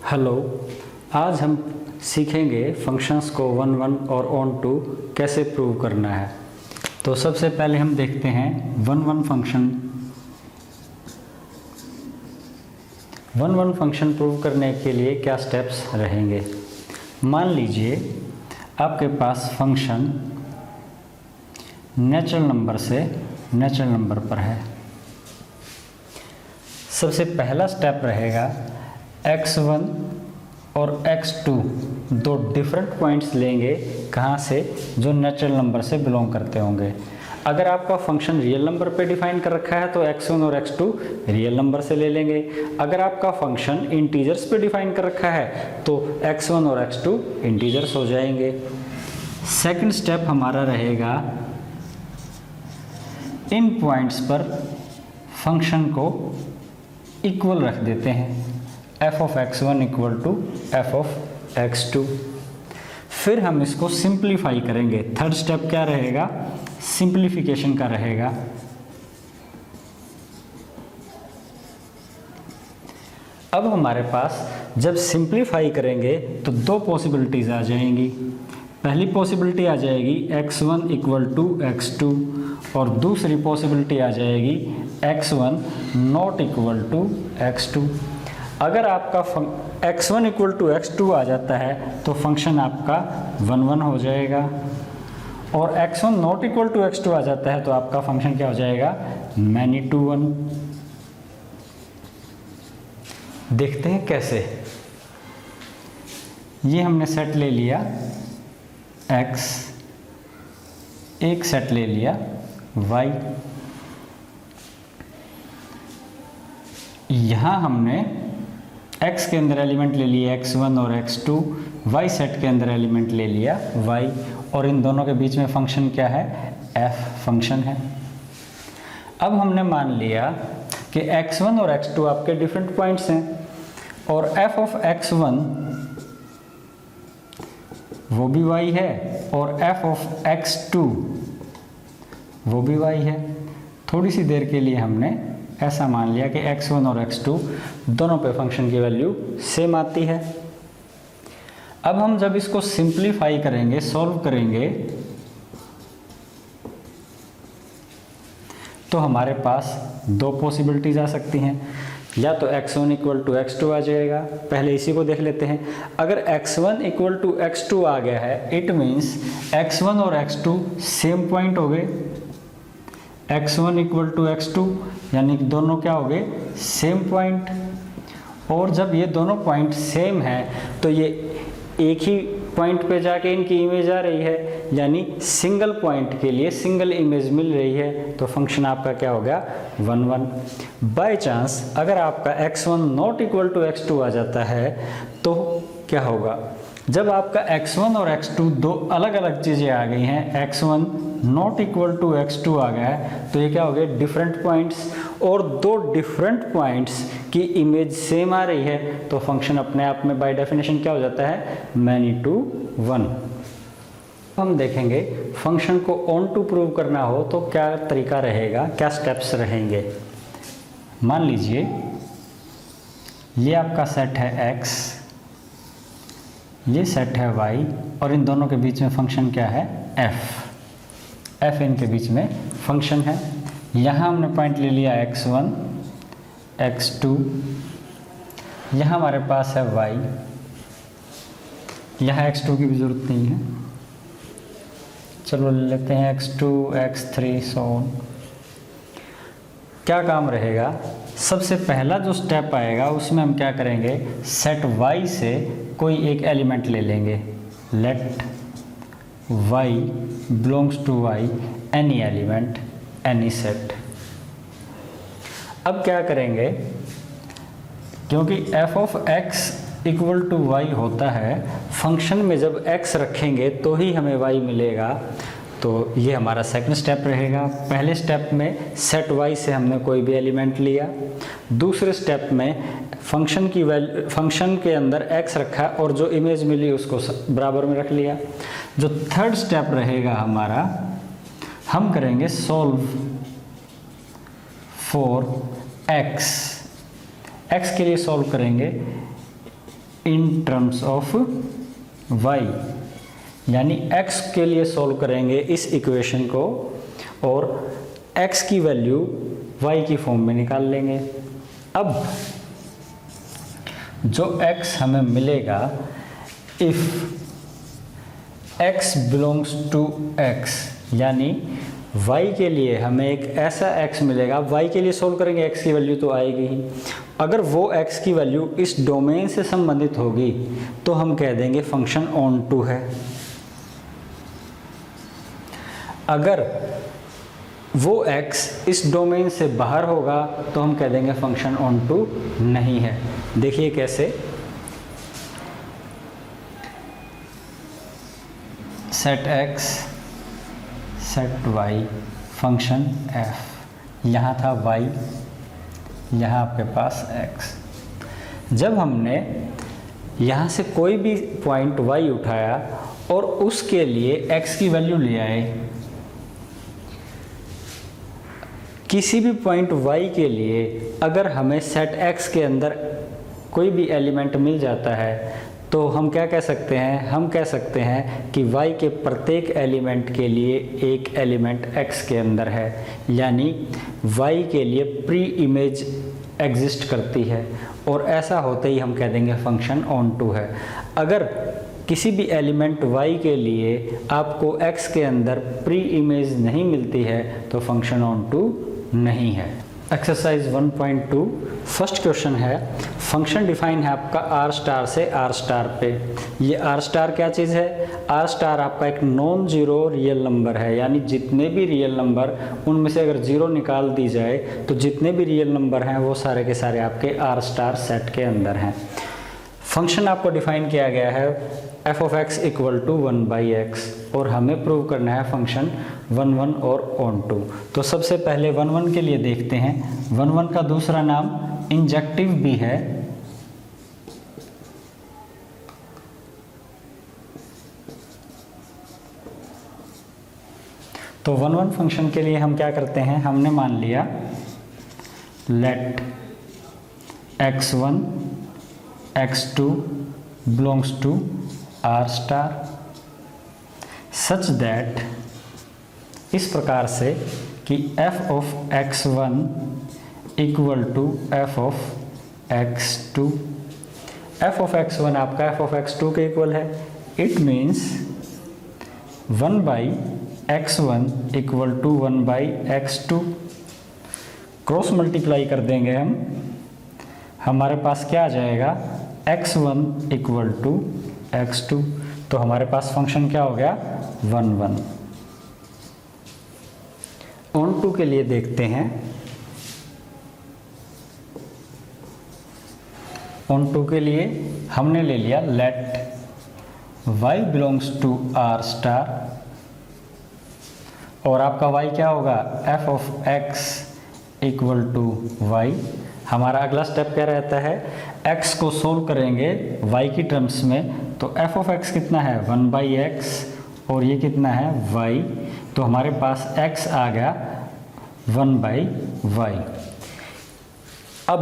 Hello, आज हम सीखेंगे फंक्शंस को वन वन और ऑन टू कैसे प्रूव करना है। तो सबसे पहले हम देखते हैं वन वन फंक्शन प्रूव करने के लिए क्या स्टेप्स रहेंगे। मान लीजिए आपके पास फंक्शन नेचुरल नंबर से नेचुरल नंबर पर है। सबसे पहला स्टेप रहेगा x1 और x2 दो डिफरेंट पॉइंट्स लेंगे, कहाँ से, जो नेचुरल नंबर से बिलोंग करते होंगे। अगर आपका फंक्शन रियल नंबर पे डिफाइन कर रखा है तो x1 और x2 रियल नंबर से ले लेंगे। अगर आपका फंक्शन इंटीजर्स पे डिफाइन कर रखा है तो x1 और x2 इंटीजर्स हो जाएंगे। सेकंड स्टेप हमारा रहेगा इन पॉइंट्स पर फंक्शन को इक्वल रख देते हैं, f of x1 equal to f of x2। फिर हम इसको सिंप्लीफाई करेंगे। थर्ड स्टेप क्या रहेगा, सिंप्लीफिकेशन का रहेगा। अब हमारे पास जब सिंप्लीफाई करेंगे तो दो पॉसिबिलिटीज आ जाएंगी। पहली पॉसिबिलिटी आ जाएगी x1 इक्वल टू x2 और दूसरी पॉसिबिलिटी आ जाएगी x1 not equal to x2। अगर आपका x1 इक्वल टू x2 आ जाता है तो फंक्शन आपका 1 1 हो जाएगा, और x1 not equal to x2 आ जाता है तो आपका फंक्शन क्या हो जाएगा, मैनी टू 1। देखते हैं कैसे। ये हमने सेट ले लिया x, एक सेट ले लिया y। यहाँ हमने x के अंदर एलिमेंट ले लिए x1 और x2, y सेट के अंदर एलिमेंट ले लिया y, और इन दोनों के बीच में फंक्शन क्या है, f फंक्शन है। अब हमने मान लिया कि x1 और x2 आपके डिफरेंट पॉइंट्स हैं, और f ऑफ x1 वो भी y है और f ऑफ x2 वो भी y है। थोड़ी सी देर के लिए हमने ऐसा मान लिया कि x1 और x2 दोनों पे फंक्शन की वैल्यू सेम आती है। अब हम जब इसको सिंप्लीफाई करेंगे, सॉल्व करेंगे, तो हमारे पास दो पॉसिबिलिटीज आ सकती हैं। या तो x1 इक्वल टू x2 आ जाएगा। पहले इसी को देख लेते हैं। अगर x1 इक्वल टू x2 आ गया है, इट मीन्स x1 और x2 सेम पॉइंट हो गए। x1 इक्वल टू x2 यानी कि दोनों क्या हो गए, सेम पॉइंट। और जब ये दोनों पॉइंट सेम है तो ये एक ही पॉइंट पे जाके इनकी इमेज आ रही है, यानी सिंगल पॉइंट के लिए सिंगल इमेज मिल रही है, तो फंक्शन आपका क्या हो गया, 1 1। बाय चांस अगर आपका x1 not equal to x2 आ जाता है तो क्या होगा, जब आपका x1 और x2 दो अलग अलग चीज़ें आ गई हैं, x1 not equal to x2 आ गया है, तो ये क्या हो गए, डिफरेंट पॉइंट्स, और दो डिफरेंट पॉइंट्स की इमेज सेम आ रही है, तो फंक्शन अपने आप में बाय डेफिनेशन क्या हो जाता है, मैनी टू 1। हम देखेंगे फंक्शन को ऑन टू प्रूव करना हो तो क्या तरीका रहेगा, क्या स्टेप्स रहेंगे। मान लीजिए ये आपका सेट है x, ये सेट है y, और इन दोनों के बीच में फंक्शन क्या है, f इनके बीच में फंक्शन है। यहाँ हमने पॉइंट ले लिया x1 x2, यहाँ हमारे पास है y, यहाँ x2 की भी ज़रूरत नहीं है, चलो ले लेते हैं x2 x3 सो ऑन। क्या काम रहेगा, सबसे पहला जो स्टेप आएगा उसमें हम क्या करेंगे, सेट y से कोई एक एलिमेंट ले लेंगे। Let y belongs to y any element any set. अब क्या करेंगे, क्योंकि f of x equal to y होता है, फंक्शन में जब x रखेंगे तो ही हमें y मिलेगा, तो ये हमारा सेकंड स्टेप रहेगा। पहले स्टेप में सेट y से हमने कोई भी एलिमेंट लिया, दूसरे स्टेप में फंक्शन की वैल्यू, फंक्शन के अंदर x रखा और जो इमेज मिली उसको बराबर में रख लिया। जो थर्ड स्टेप रहेगा हमारा, हम करेंगे सॉल्व फॉर x। x के लिए सॉल्व करेंगे इन टर्म्स ऑफ y, यानी x के लिए सॉल्व करेंगे इस इक्वेशन को और x की वैल्यू y की फॉर्म में निकाल लेंगे। अब जो x हमें मिलेगा, if x belongs to x, यानी y के लिए हमें एक ऐसा x मिलेगा, y के लिए सोल्व करेंगे x की वैल्यू तो आएगी ही। अगर वो x की वैल्यू इस डोमेन से संबंधित होगी तो हम कह देंगे फंक्शन ऑन टू है। अगर वो x इस डोमेन से बाहर होगा तो हम कह देंगे फंक्शन ऑन टू नहीं है। देखिए कैसे, set x set y function f, यहाँ था y, यहाँ आपके पास x। जब हमने यहाँ से कोई भी पॉइंट y उठाया और उसके लिए x की वैल्यू ले आए, किसी भी पॉइंट y के लिए अगर हमें सेट x के अंदर कोई भी एलिमेंट मिल जाता है तो हम क्या कह सकते हैं, हम कह सकते हैं कि y के प्रत्येक एलिमेंट के लिए एक एलिमेंट x के अंदर है, यानी y के लिए प्री इमेज एग्जिस्ट करती है और ऐसा होते ही हम कह देंगे फंक्शन ऑन टू है। अगर किसी भी एलिमेंट y के लिए आपको x के अंदर प्री इमेज नहीं मिलती है तो फंक्शन ऑन टू नहीं है। एक्सरसाइज 1.2 फर्स्ट क्वेश्चन है, फंक्शन डिफाइन है आपका आर स्टार से आर स्टार पे। ये आर स्टार क्या चीज़ है? आर स्टार आपका एक नॉन जीरो रियल नंबर है, यानी जितने भी रियल नंबर उनमें से अगर जीरो निकाल दी जाए तो जितने भी रियल नंबर हैं वो सारे के सारे आपके आर स्टार सेट के अंदर हैं। फंक्शन आपको डिफाइन किया गया है f of x equal to 1/x और हमें प्रूव करना है फंक्शन 1 1 और ऑन टू। तो सबसे पहले 1 1 के लिए देखते हैं। 1 1 का दूसरा नाम इंजेक्टिव भी है। तो 1 1 फंक्शन के लिए हम क्या करते हैं, हमने मान लिया late x1 x2 belongs to r star such that, इस प्रकार से कि f of x1 equal to f of x2। f of x1 आपका f of x2 के इक्वल है। It means 1/x1 equal to 1/x2। Cross multiply कर देंगे हम, हमारे पास क्या आ जाएगा, x1 इक्वल टू x2। तो हमारे पास फंक्शन क्या हो गया, 1 1। ऑन टू के लिए देखते हैं। ऑन टू के लिए हमने ले लिया let y belongs to r star और आपका y क्या होगा, f of x equal to y। हमारा अगला स्टेप क्या रहता है, x को सोल्व करेंगे y की टर्म्स में, तो f ऑफ x कितना है 1/x और ये कितना है y, तो हमारे पास x आ गया 1/y। अब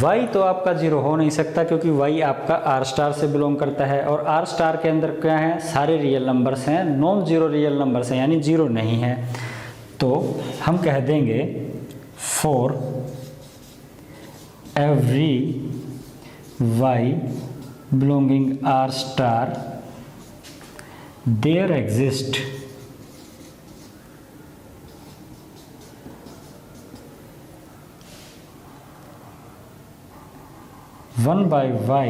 y तो आपका जीरो हो नहीं सकता क्योंकि y आपका r स्टार से बिलोंग करता है और r स्टार के अंदर क्या है, सारे रियल नंबर्स हैं, नॉन जीरो रियल नंबर्स हैं, यानी जीरो नहीं है। तो हम कह देंगे for every y belonging r star there exist one by y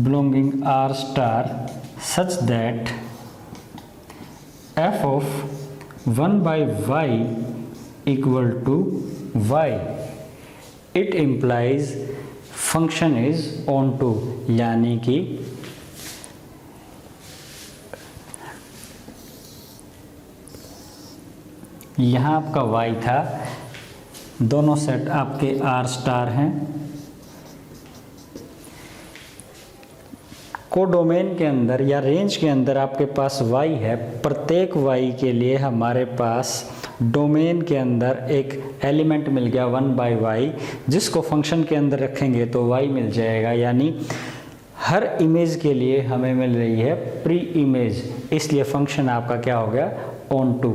belonging r star such that f of 1/y equal to y। It implies function is on to, यानी कि यहाँ आपका y था, दोनों सेट आपके r स्टार हैं, codomain के अंदर या रेंज के अंदर आपके पास y है, प्रत्येक y के लिए हमारे पास डोमेन के अंदर एक एलिमेंट मिल गया 1/y, जिसको फंक्शन के अंदर रखेंगे तो y मिल जाएगा। यानी हर इमेज के लिए हमें मिल रही है प्री इमेज, इसलिए फंक्शन आपका क्या हो गया, ऑन टू।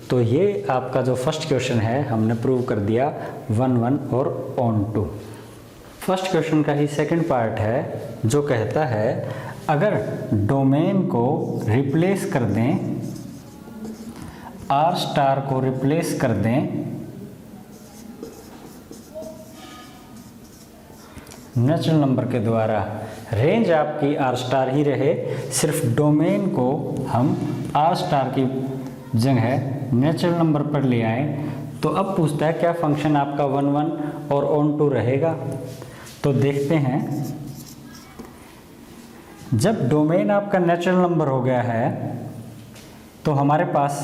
तो ये आपका जो फर्स्ट क्वेश्चन है हमने प्रूव कर दिया 1 1 और ऑन टू। फर्स्ट क्वेश्चन का ही सेकंड पार्ट है जो कहता है अगर डोमेन को रिप्लेस कर दें, आर स्टार को रिप्लेस कर दें नेचुरल नंबर के द्वारा, रेंज आपकी आर स्टार ही रहे, सिर्फ डोमेन को हम आर स्टार की जगह नेचुरल नंबर पर ले आए, तो अब पूछता है क्या फंक्शन आपका 1 1 और ऑन टू रहेगा। तो देखते हैं, जब डोमेन आपका नेचुरल नंबर हो गया है तो हमारे पास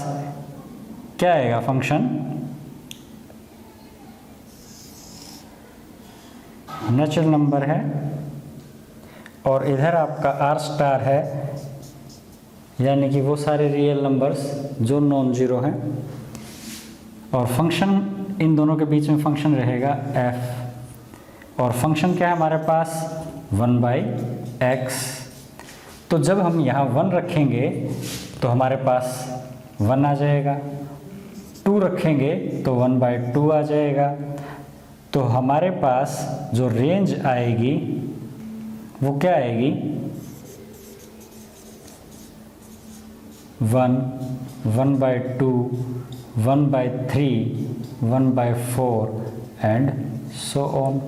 क्या आएगा, फंक्शन नेचुरल नंबर है और इधर आपका आर स्टार है, यानी कि वो सारे रियल नंबर्स जो नॉन जीरो हैं, और फंक्शन इन दोनों के बीच में फंक्शन रहेगा f, और फंक्शन क्या है हमारे पास 1/x। तो जब हम यहाँ 1 रखेंगे तो हमारे पास 1 आ जाएगा, 2 रखेंगे तो 1/2 आ जाएगा। तो हमारे पास जो रेंज आएगी वो क्या आएगी, 1, 1/2, 1/3, 1/4 एंड सो ऑन।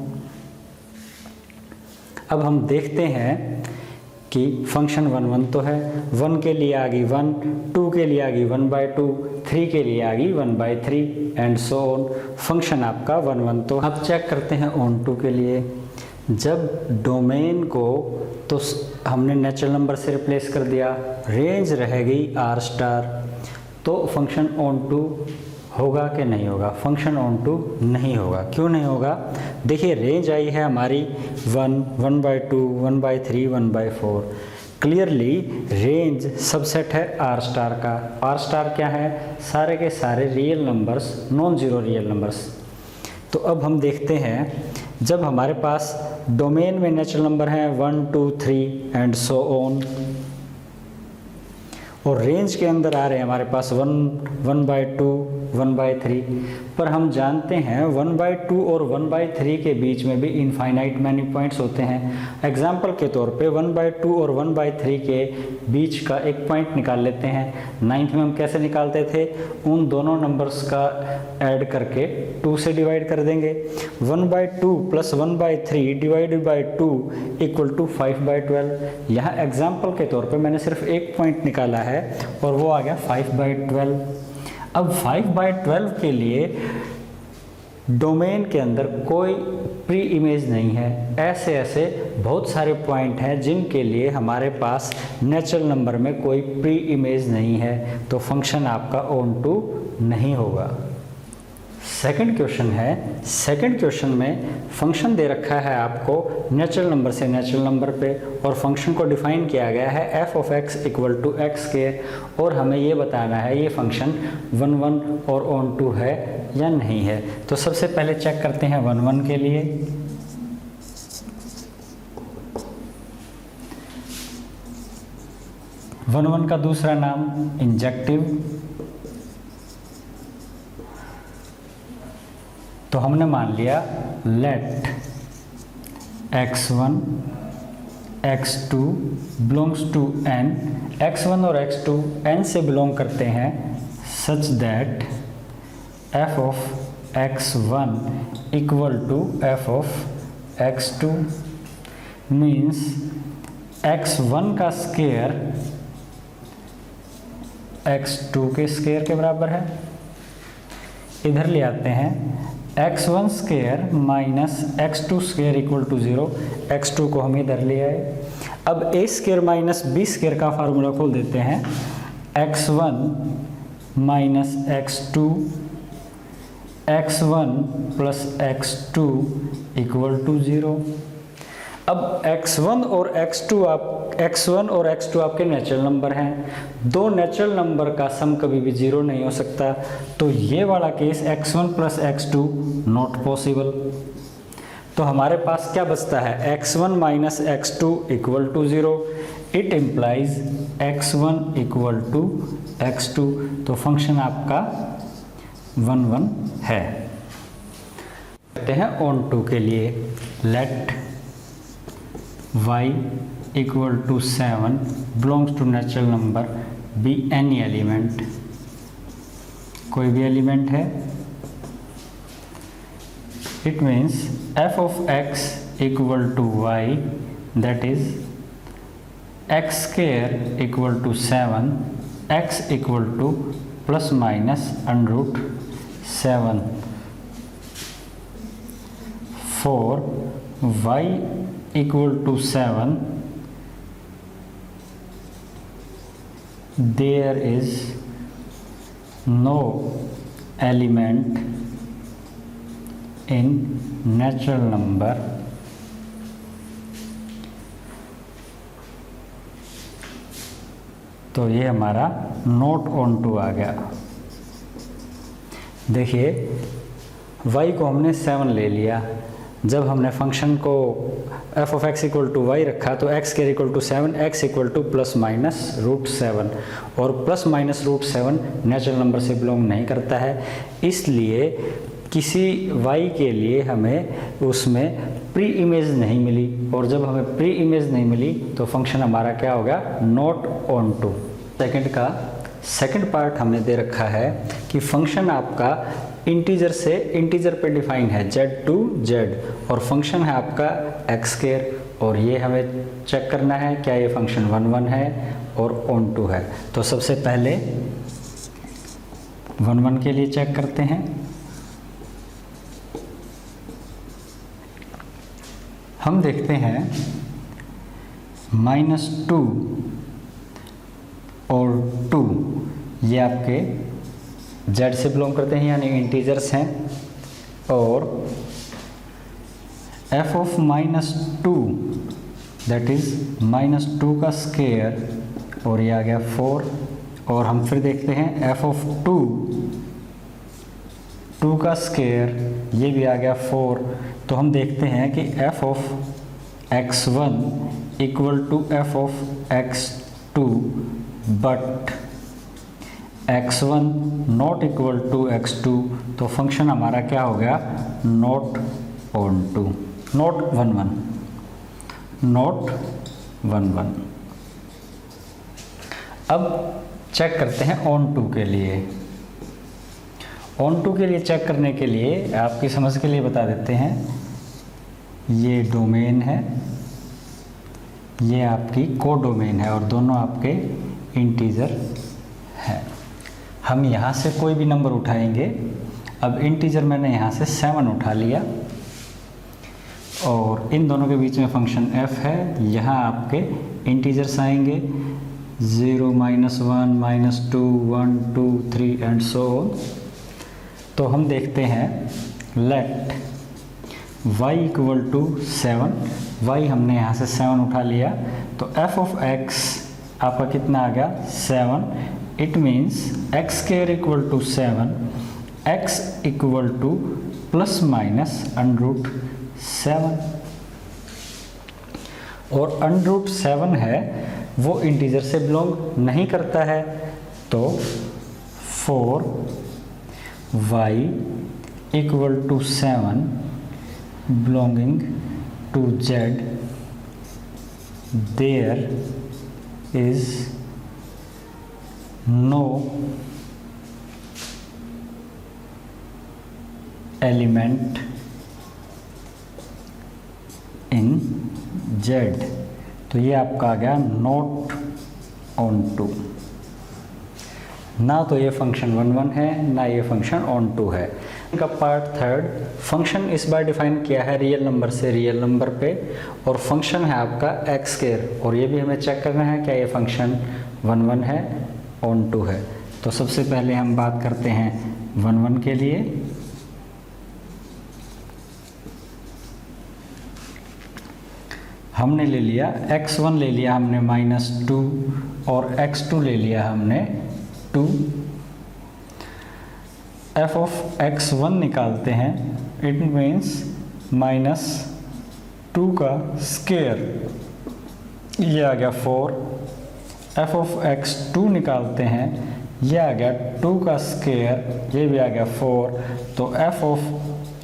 अब हम देखते हैं कि फंक्शन 1 1 तो है, 1 के लिए आ गई 1, 2 के लिए आ गई 1/2, 3 के लिए आ गई 1/3 एंड सो ऑन। फंक्शन आपका 1 1 तो। अब चेक करते हैं ऑन टू के लिए। जब डोमेन को तो हमने नेचुरल नंबर से रिप्लेस कर दिया, रेंज रह गई आर स्टार, तो फंक्शन ऑन टू होगा कि नहीं होगा, फंक्शन ऑन टू नहीं होगा। क्यों नहीं होगा, देखिए रेंज आई है हमारी 1, 1/2, 1/3, 1/4। क्लियरली रेंज सबसेट है आर स्टार का। आर स्टार क्या है, सारे के सारे real numbers, non zero real numbers. तो अब हम देखते हैं, जब हमारे पास डोमेन में नेचुरल नंबर हैं 1 2 3 एंड सो ऑन, और रेंज के अंदर आ रहे हैं हमारे पास 1, 1/2, 1/3, पर हम जानते हैं 1/2 और 1/3 के बीच में भी इनफाइनाइट मैनी पॉइंट्स होते हैं। एग्जाम्पल के तौर पे 1/2 और 1/3 के बीच का एक पॉइंट निकाल लेते हैं। 9th में हम कैसे निकालते थे, उन दोनों नंबर्स का ऐड करके 2 से डिवाइड कर देंगे। 1/2 + 1/3 डिवाइडेड बाई 2 = 5/12। यहाँ एग्जाम्पल के तौर पे मैंने सिर्फ एक पॉइंट निकाला है और वो आ गया 5/12। अब 5/12 के लिए डोमेन के अंदर कोई प्री इमेज नहीं है। ऐसे ऐसे बहुत सारे पॉइंट हैं जिनके लिए हमारे पास नेचुरल नंबर में कोई प्री इमेज नहीं है, तो फंक्शन आपका ऑन टू नहीं होगा। सेकंड क्वेश्चन है, सेकंड क्वेश्चन में फंक्शन दे रखा है आपको नेचुरल नंबर से नेचुरल नंबर पे, और फंक्शन को डिफाइन किया गया है f(x) = x², और हमें ये बताना है ये फंक्शन 1 1 और ऑन टू है या नहीं है। तो सबसे पहले चेक करते हैं 1 1 के लिए। वन 1 का दूसरा नाम इंजेक्टिव। तो हमने मान लिया late x1 x2 belongs to n, x1 और x2 n से बिलोंग करते हैं, such that f(x1) = f(x2) means x1 का स्क्वायर x2 के स्क्वायर के बराबर है। इधर ले आते हैं, x1 square minus x2 square = 0। x2 को हम इधर ले आए। अब a square minus b square का फार्मूला खोल देते हैं, x1 minus x2, x1 + x2 = 0। अब x1 और x2 आपके नेचुरल नंबर हैं। दो नेचुरल नंबर का सम कभी भी जीरो नहीं हो सकता, तो ये वाला case x1 plus x2 not possible. तो हमारे पास क्या बचता है, x1 minus x2 equal to 0। It implies x1 equal to x2। तो फंक्शन आपका 1 1 है। कहते हैं ऑन टू के लिए, let y equal to 7 belongs to natural number be any element, कोई भी एलिमेंट है। It means f of x equal to y, that is x square equal to 7, x equal to plus minus under 7 for y equal to 7, there is no element in natural number तो ये हमारा note on to आ गया। देखिए y को हमने 7 ले लिया, जब हमने फंक्शन को f of x equal to y रखा तो x square equal to 7, x equal to plus minus root 7, और plus minus root 7 natural number से बिलोंग नहीं करता है, इसलिए किसी y के लिए हमें उसमें प्री इमेज नहीं मिली, और जब हमें प्री इमेज नहीं मिली तो फंक्शन हमारा क्या हो गया, नॉट ऑन टू। सेकंड का सेकंड पार्ट हमने दे रखा है कि फंक्शन आपका इंटीजर से इंटीजर पे डिफाइन है z टू z, और फंक्शन है आपका x स्क्वायर, और ये हमें चेक करना है क्या ये फंक्शन 1 1 है और ऑन टू है। तो सबसे पहले 1 1 के लिए चेक करते हैं। हम देखते हैं -2 और 2 ये आपके z से बिलोंग करते हैं, यानी इंटीजर्स हैं, और f ऑफ -2 दैट इज -2 का स्क्वायर, और ये आ गया 4, और हम फिर देखते हैं f ऑफ 2 का स्क्वायर, ये भी आ गया 4। तो हम देखते हैं कि f of x1 equal to f of x2, but x1 not equal to x2, तो फंक्शन हमारा क्या हो गया, not onto, not 1 1, not 1 1। अब चेक करते हैं ऑन टू के लिए। ऑन टू के लिए चेक करने के लिए आपकी समझ के लिए बता देते हैं, ये डोमेन है, ये आपकी कोडोमेन है, और दोनों आपके इंटीजर है। हम यहाँ से कोई भी नंबर उठाएंगे। अब इंटीजर मैंने यहाँ से 7 उठा लिया, और इन दोनों के बीच में फंक्शन f है। यहाँ आपके इंटीजर्स आएंगे 0, -1, -2, 1, 2, 3 एंड सो ऑन। तो हम देखते हैं let y equal to 7, y हमने यहाँ से 7 उठा लिया, तो f ऑफ x आपका कितना आ गया, 7। It means x square equal to 7, x equal to plus minus under 7, और अंडर 7 है वो इंटीजर से बिलोंग नहीं करता है, तो 4y equal to 7 belonging to z, there is no element in z। तो ये आपका आ गया नॉट ऑन टू। ना तो ये फंक्शन 1 1 है, ना ये फंक्शन ऑन टू है। इनका पार्ट थर्ड, फंक्शन इस बार डिफाइन किया है रियल नंबर से रियल नंबर पे, और फंक्शन है आपका x स्क्वायर, और ये भी हमें चेक करना है क्या ये फंक्शन 1 1 है, ऑन टू है। तो सबसे पहले हम बात करते हैं 1 1 के लिए। हमने ले लिया x1 ले लिया हमने -2 और x2 ले लिया हमने 2। f ऑफ x1 निकालते हैं, इट मीन्स -2 का स्क्वायर, ये आ गया 4। f ऑफ x2 निकालते हैं, ये आ गया 2 का स्क्वायर, ये भी आ गया 4। तो f of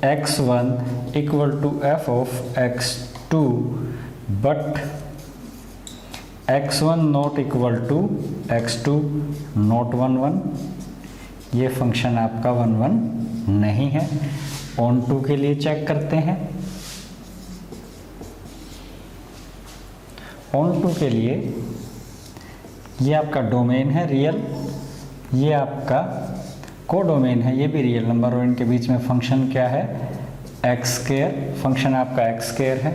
x1 equal to f of x2, but x1 not equal to x2 not 1 1, ये फंक्शन आपका 1 1 नहीं है। ऑन टू के लिए चेक करते हैं। ऑन टू के लिए ये आपका डोमेन है रियल, ये आपका कोडोमेन है, ये भी रियल नंबर, और इनके बीच में फंक्शन क्या है, एक्स स्क्वायर, फंक्शन आपका एक्स स्क्वायर है।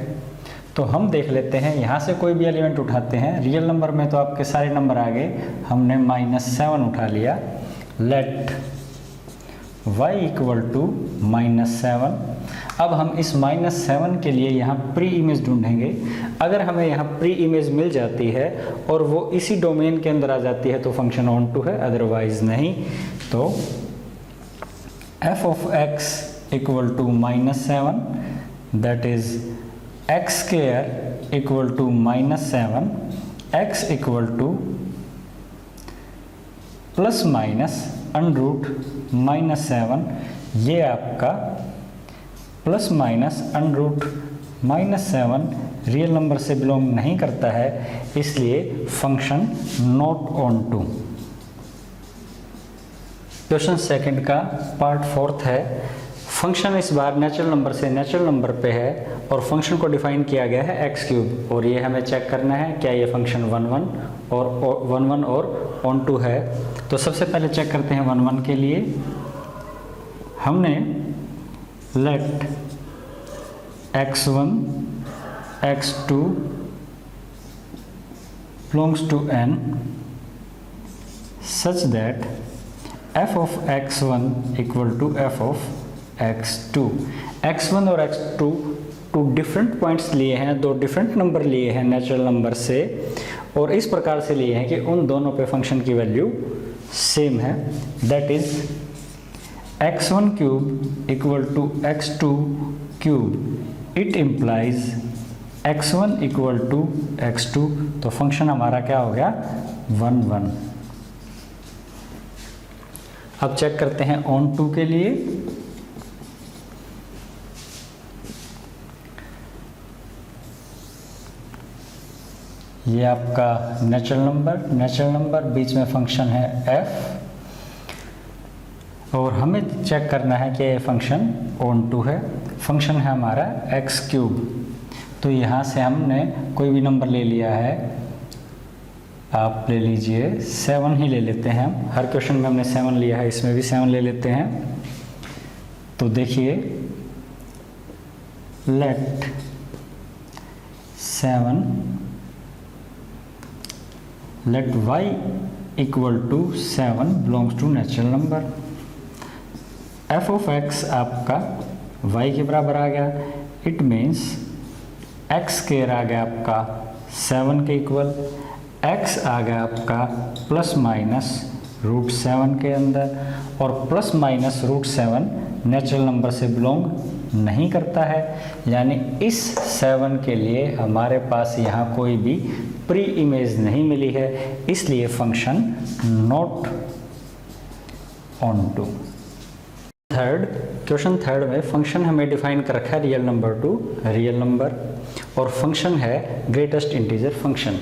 तो हम देख लेते हैं, यहाँ से कोई भी एलिमेंट उठाते हैं। रियल नंबर में तो आपके सारे नंबर आ गए, हमने -7 उठा लिया। Let y equal to -7। अब हम इस -7 के लिए यहाँ प्री इमेज ढूंढेंगे। अगर हमें यहाँ प्री इमेज मिल जाती है और वो इसी डोमेन के अंदर आ जाती है तो फंक्शन ऑन टू है, अदरवाइज नहीं। तो f of x equal to -7, that is x square equal to -7, x equal to plus minus under root -7, ये आपका plus minus under root -7 real number से बिलोंग नहीं करता है, इसलिए function not onto. Question second का पार्ट 4 है। फंक्शन इस बार नेचुरल नंबर से नेचुरल नंबर पे है और फंक्शन को डिफाइन किया गया है x3, और ये हमें चेक करना है क्या ये फंक्शन 1 1 और ऑन टू है। तो सबसे पहले चेक करते हैं 1 1 के लिए। हमने late x1 x2 belongs to n such that f of x1 equal to f of x2। x1 और x2 टू डिफरेंट पॉइंट्स लिए हैं, दो डिफरेंट नंबर लिए हैं नेचुरल नंबर से, और इस प्रकार से लिए हैं कि उन दोनों पे फंक्शन की वैल्यू सेम है। That is x1 cube equal to x2 cube. It implies x1 equal to x2। तो फंक्शन हमारा क्या हो गया, 1 1। अब चेक करते हैं ऑन टू के लिए। ये आपका नेचुरल नंबर बीच में फंक्शन है f, और हमें चेक करना है कि ये फंक्शन ऑन टू है। फंक्शन है हमारा x क्यूब। तो यहाँ से हमने कोई भी नंबर ले लिया है, आप ले लीजिए 7 ही ले लेते हैं हम। हर क्वेश्चन में हमने 7 लिया है, इसमें भी 7 ले लेते हैं। तो देखिए let 7 let y equal to 7 belongs to natural number. f of x आपका y के बराबर आ गया। इट मीन्स x स्क्वायर आ गया आपका 7 के इक्वल, x आ गया आपका प्लस माइनस √7 के अंदर, और प्लस माइनस √7 नेचुरल नंबर से बिलोंग नहीं करता है, यानी इस 7 के लिए हमारे पास यहाँ कोई भी प्री इमेज नहीं मिली है, इसलिए function not onto. Question third में फंक्शन हमें डिफाइन कर रखा है real number to real number, और फंक्शन है ग्रेटेस्ट इंटीजर फंक्शन।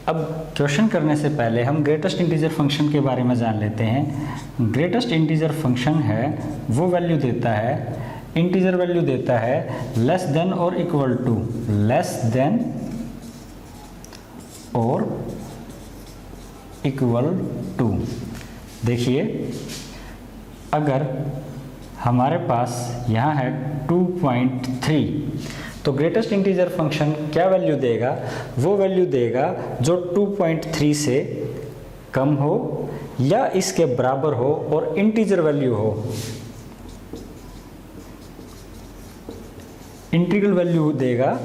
अब क्वेश्चन करने से पहले हम ग्रेटेस्ट इंटीजर फंक्शन के बारे में जान लेते हैं। ग्रेटेस्ट इंटीजर फंक्शन है वो वैल्यू देता है, इंटीजर वैल्यू देता है लेस देन और इक्वल टू, लेस देन और इक्वल टू। देखिए अगर हमारे पास यहाँ है 2.3, तो ग्रेटेस्ट इंटीजर फंक्शन क्या वैल्यू देगा, वो वैल्यू देगा जो 2.3 से कम हो या इसके बराबर हो और इंटीजर वैल्यू हो। इंटीग्रल वैल्यू देगा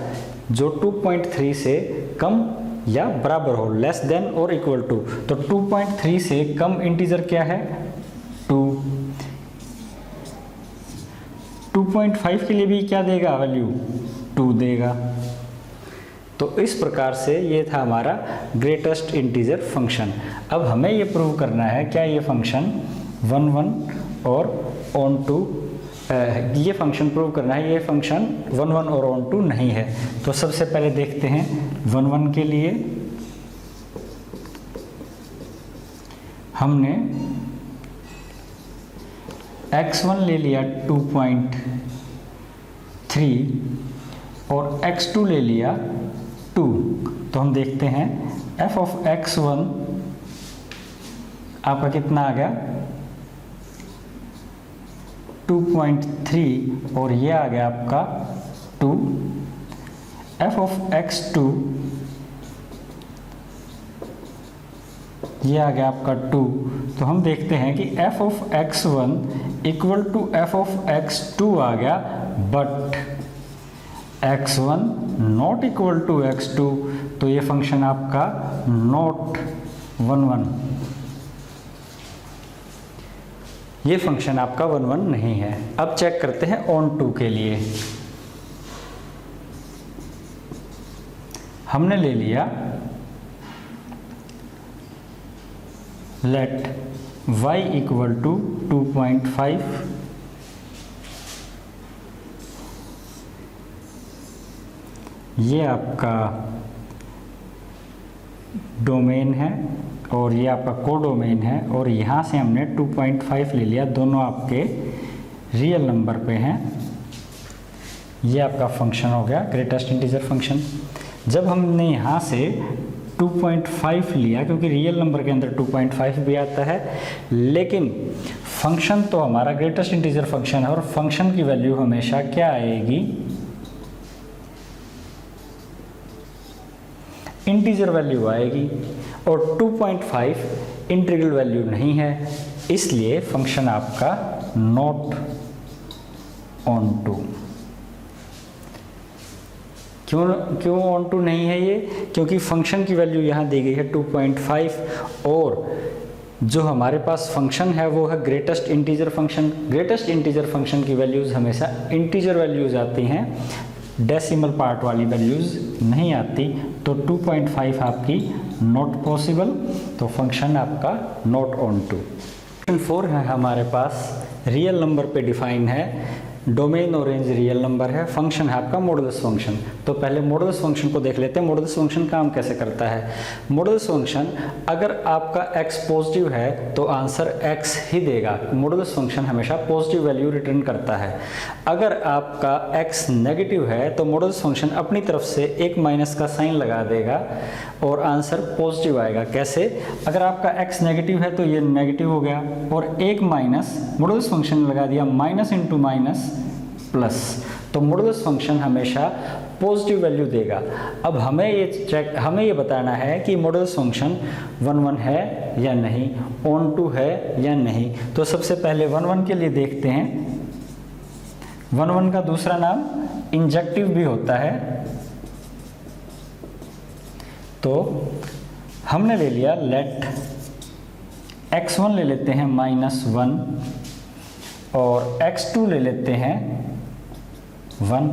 जो 2.3 से कम या बराबर हो, लेस देन और इक्वल टू। तो 2.3 से कम इंटीजर क्या है? 2। 2.5 के लिए भी क्या देगा वैल्यू? 2 देगा। तो इस प्रकार से ये था हमारा ग्रेटेस्ट इंटीजर फंक्शन। अब हमें ये प्रूव करना है क्या ये फंक्शन 1 1 और ऑन टू, ये फंक्शन प्रूव करना है ये फंक्शन 1 1 और ऑन टू नहीं है। तो सबसे पहले देखते हैं 1 1 के लिए हमने x1 ले लिया 2.3 और x2 ले लिया 2। तो हम देखते हैं f ऑफ x1 आपका कितना आ गया? 2.3 और ये आ गया आपका 2। f ऑफ x2 ये आ गया आपका 2। तो हम देखते हैं कि f of x1 equal to f of x2 आ गया, but x1 not equal to x2। तो ये फंक्शन आपका नॉट 1 1, ये फंक्शन आपका 1 1 नहीं है। अब चेक करते हैं ऑन टू के लिए। हमने ले लिया लेट y इक्वल टू 2.5, ये आपका डोमेन है और ये आपका कोडोमेन है, और यहाँ से हमने 2.5 ले लिया, दोनों आपके रियल नंबर पे हैं। ये आपका फंक्शन हो गया ग्रेटेस्ट इंटीजर फंक्शन। जब हमने यहाँ से 2.5 लिया, क्योंकि रियल नंबर के अंदर 2.5 भी आता है, लेकिन फंक्शन तो हमारा ग्रेटेस्ट इंटीजर फंक्शन है और फंक्शन की वैल्यू हमेशा क्या आएगी? इंटीजर वैल्यू आएगी, और 2.5 इंटीग्रल वैल्यू नहीं है, इसलिए फंक्शन आपका नॉट ऑन टू। क्यों ऑन टू नहीं है ये? क्योंकि फंक्शन की वैल्यू यहाँ दी गई है 2.5 और जो हमारे पास फंक्शन है वो है greatest integer function. Greatest integer function की वैल्यूज़ हमेशा इंटीजर वैल्यूज़ आती हैं, डेसिमल पार्ट वाली वैल्यूज़ नहीं आती। तो 2.5 आपकी नॉट पॉसिबल, तो फंक्शन आपका नॉट ऑन टू। फंक्शन 4 है हमारे पास, रियल नंबर पे डिफाइन है, डोमेन और रेंज रियल नंबर है, फंक्शन है आपका मॉडुलस फंक्शन। तो पहले मॉडुलस फंक्शन को देख लेते हैं। मॉडुलस फंक्शन काम कैसे करता है? मॉडुलस फंक्शन अगर आपका x पॉजिटिव है तो आंसर x ही देगा। मॉडुलस फंक्शन हमेशा पॉजिटिव वैल्यू रिटर्न करता है। अगर आपका x नेगेटिव है तो मॉडुलस फंक्शन अपनी तरफ से एक माइनस का साइन लगा देगा और आंसर पॉजिटिव आएगा। कैसे? अगर आपका x नेगेटिव है तो ये नेगेटिव हो गया, और एक माइनस मॉडुलस फंक्शन लगा दिया, माइनस इंटू माइनस प्लस, तो मॉडुलस फंक्शन हमेशा पॉजिटिव वैल्यू देगा। अब हमें ये बताना है कि मॉडुलस फंक्शन 1 1 है या नहीं, ऑन टू है या नहीं। तो सबसे पहले 1 1 के लिए देखते हैं। 1 1 का दूसरा नाम इंजेक्टिव भी होता है। तो हमने ले लिया लेट x1 ले लेते हैं -1 और x2 ले लेते हैं 1।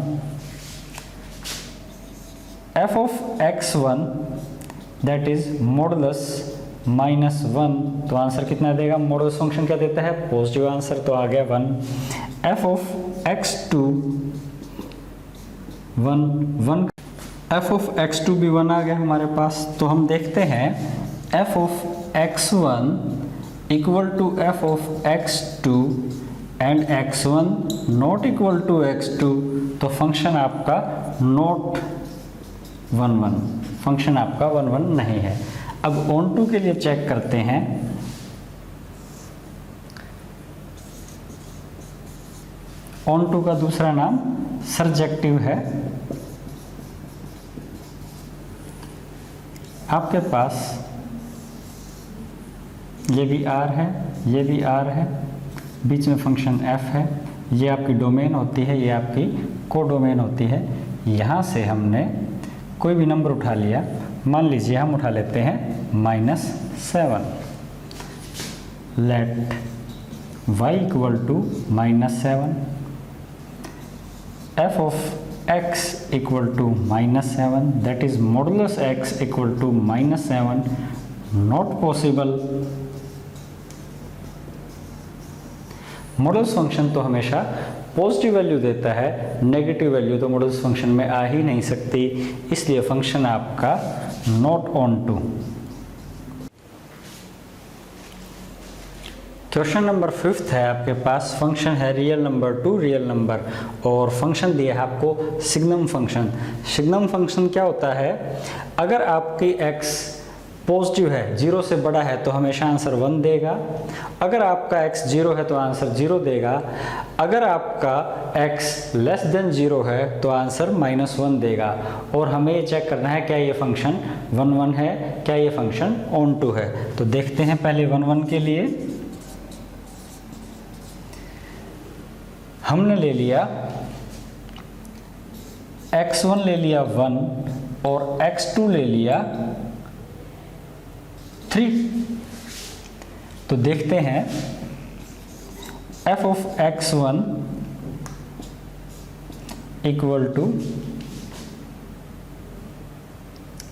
f of x1 that is modulus -1, तो आंसर कितना देगा? मॉडुलस फंक्शन क्या देता है? पॉजिटिव आंसर, तो आ गया 1। f of x2 1 f of x2 भी 1 आ गया हमारे पास। तो हम देखते हैं f of x1 equal to f of x2 and x1 not equal to x2, तो फंक्शन आपका नॉट 1 1, फंक्शन आपका 1 1 नहीं है। अब ऑन टू के लिए चेक करते हैं। ऑन टू का दूसरा नाम सरजेक्टिव है। आपके पास ये भी R है, ये भी R है, बीच में फंक्शन f है, ये आपकी डोमेन होती है, ये आपकी कोडोमेन होती है। यहाँ से हमने कोई भी नंबर उठा लिया, मान लीजिए हम उठा लेते हैं -7, let y equal to -7, f of x equal to -7, that is modulus x equal to -7, not possible. Modulus function तो हमेशा पॉजिटिव वैल्यू देता है, नेगेटिव वैल्यू तो मॉडुलस फंक्शन में आ ही नहीं सकती, इसलिए फंक्शन आपका not onto. Question number 5 है आपके पास, फंक्शन है real number to real number और फंक्शन दिया है आपको सिग्नम फंक्शन। सिग्नम फंक्शन क्या होता है, अगर आपकी x पॉजिटिव है, 0 से बड़ा है तो हमेशा आंसर 1 देगा, अगर आपका x 0 है तो आंसर 0 देगा, अगर आपका x लेस देन 0 है तो आंसर -1 देगा। और हमें ये चेक करना है क्या ये फंक्शन 1 1 है, क्या ये फंक्शन ऑन टू है। तो देखते हैं पहले 1 1 के लिए हमने ले लिया x1 ले लिया 1 और x2 ले लिया 3। तो देखते हैं f of x1 equal to,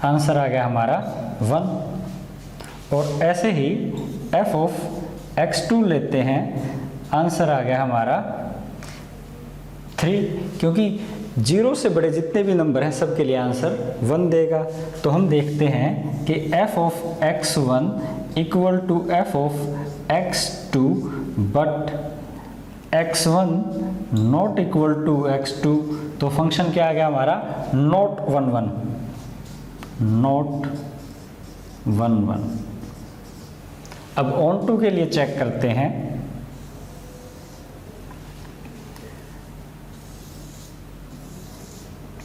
answer आ गया हमारा 1, और ऐसे ही f of x2 लेते हैं, आंसर आ गया हमारा 3, क्योंकि 0 से बड़े जितने भी नंबर हैं सबके लिए आंसर 1 देगा। तो हम देखते हैं कि f of x1 equal to f of x2 but x1 not equal to x2। तो फंक्शन क्या आ गया हमारा, नॉट 1 1, नॉट 1 1। अब ऑन टू के लिए चेक करते हैं,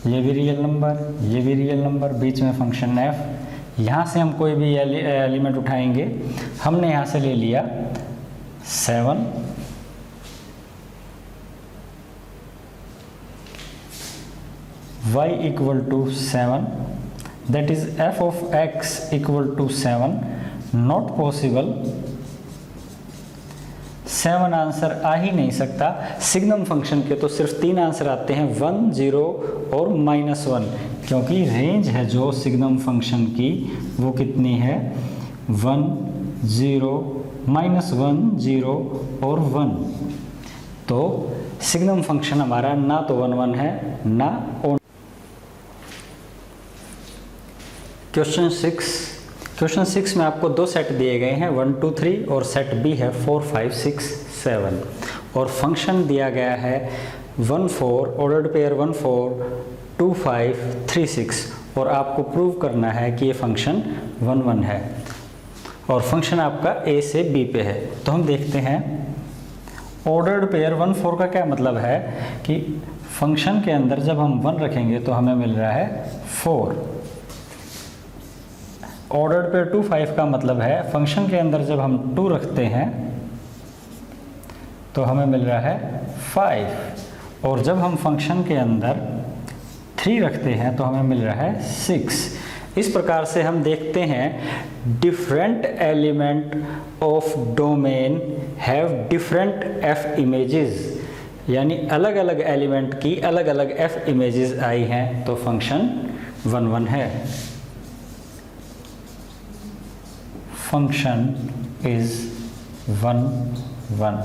ये भी रियल नंबर, ये भी रियल नंबर, बीच में फंक्शन f। यहाँ से हम कोई भी एलिमेंट उठाएंगे, हमने यहाँ से ले लिया 7, y equal to 7, that is f of x equal to 7, not possible. 7 answer आ ही नहीं सकता। सिग्नम फंक्शन के तो सिर्फ 3 आंसर आते हैं, 1 0 और -1, क्योंकि रेंज है जो सिग्नम फंक्शन की वो कितनी है, 1 0 -1 0 और 1। तो सिग्नम फंक्शन हमारा ना तो 1 1 है ना ऑन। क्वेश्चन 6 में आपको 2 सेट दिए गए हैं, 1 2 3 और सेट बी है 4 5 6 7, और फंक्शन दिया गया है 1 4, ऑर्डर्ड पेयर 1 4 2 5 3 6, और आपको प्रूव करना है कि ये फंक्शन 1 1 है और फंक्शन आपका ए से बी पे है। तो हम देखते हैं ऑर्डर्ड पेयर 1 4 का क्या मतलब है कि फंक्शन के अंदर जब हम 1 रखेंगे तो हमें मिल रहा है 4। ऑर्डर्ड पेयर 2 5 का मतलब है फंक्शन के अंदर जब हम 2 रखते हैं तो हमें मिल रहा है 5, और जब हम फंक्शन के अंदर 3 रखते हैं तो हमें मिल रहा है 6। इस प्रकार से हम देखते हैं different element of domain have different f images, यानी अलग अलग एलिमेंट की अलग अलग f इमेजेस आई हैं, तो फंक्शन 1 1 है। Function is 1 1।